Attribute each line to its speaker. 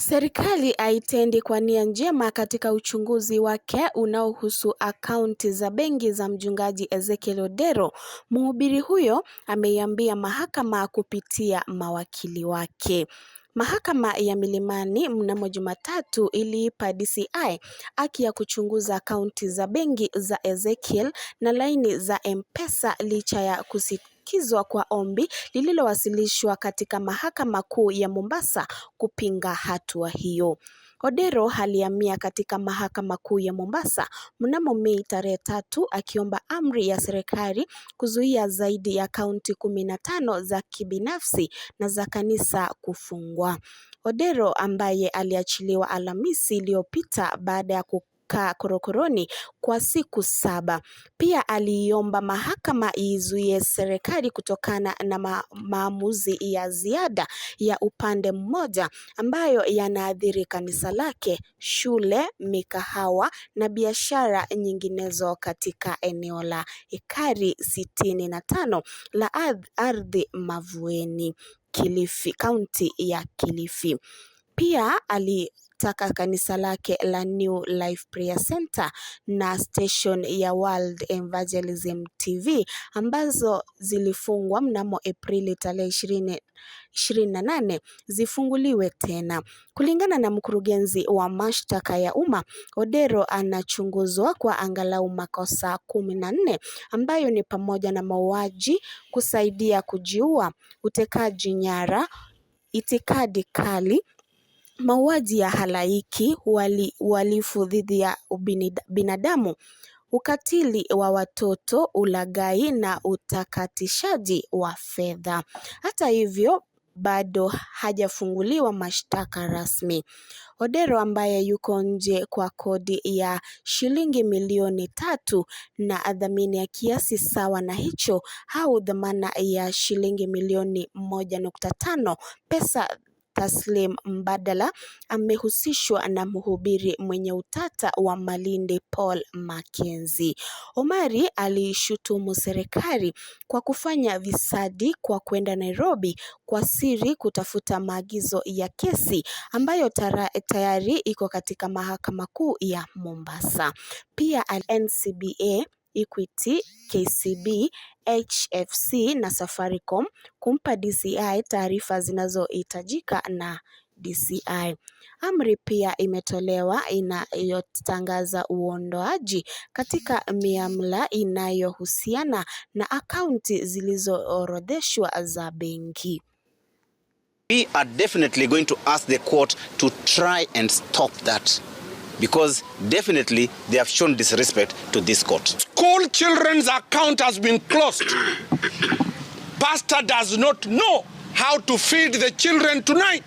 Speaker 1: Serikali haitendi kwa nia njema katika uchunguzi wake unaohusu akaunti za benki za mchungaji Ezekiel Odero. Mhubiri huyo ameiambia mahakama kupitia mawakili wake. Mahakama ya Milimani mnamo Jumatatu iliipa DCI haki ya kuchunguza akaunti za benki za Ezekiel na laini za M-Pesa licha ya kusikizwa kwa ombi lililowasilishwa katika mahakama kuu ya Mombasa kupinga hatua hiyo. Odero alihamia katika mahakama kuu ya Mombasa mnamo Mei tarehe 3 akiomba amri ya serikali kuzuia zaidi ya akaunti 15 za kibinafsi na za kanisa kufungwa. Odero ambaye aliachiliwa Alhamisi iliyopita baada ya kukaa korokoroni kwa siku 7. Pia aliomba mahakama izuie serikali kutokana na maamuzi ya ziada ya upande mmoja ambayo yanaathiri kanisa lake, shule, mikahawa na biashara nyinginezo katika eneo la ekari 65 la ardhi Mavueni, Kilifi, kaunti ya Kilifi. Pia alitaka kanisa lake la New Life Prayer Center na station ya World Evangelism TV ambazo zilifungwa mnamo Aprili tarehe 28 zifunguliwe tena. Kulingana na mkurugenzi wa mashtaka ya umma, Odero anachunguzwa kwa angalau makosa 14 ambayo ni pamoja na mauaji, kusaidia kujiua, utekaji nyara, itikadi kali, mauaji ya halaiki, uhalifu dhidi ya binadamu, ukatili wa watoto, ulaghai na utakatishaji wa fedha. Hata hivyo, bado hajafunguliwa mashtaka rasmi. Odero ambaye yuko nje kwa kodi ya shilingi milioni 3 na dhamini ya kiasi sawa na hicho au dhamana ya shilingi milioni 1.5 pesa taslim mbadala, amehusishwa na mhubiri mwenye utata wa Malindi Paul Mackenzie. Omari alishutumu serikali kwa kufanya visadi kwa kwenda Nairobi kwa siri kutafuta maagizo ya kesi ambayo tayari iko katika mahakama kuu ya Mombasa. Pia NCBA, Equity, KCB, HFC na Safaricom kumpa DCI taarifa zinazohitajika na DCI. Amri pia imetolewa inayotangaza uondoaji katika miamala inayohusiana na akaunti zilizoorodheshwa za benki.
Speaker 2: We are definitely going to ask the court to try and stop that, because definitely they have shown disrespect to this court.
Speaker 3: School children's account has been closed. Pastor does not know how to feed the children tonight.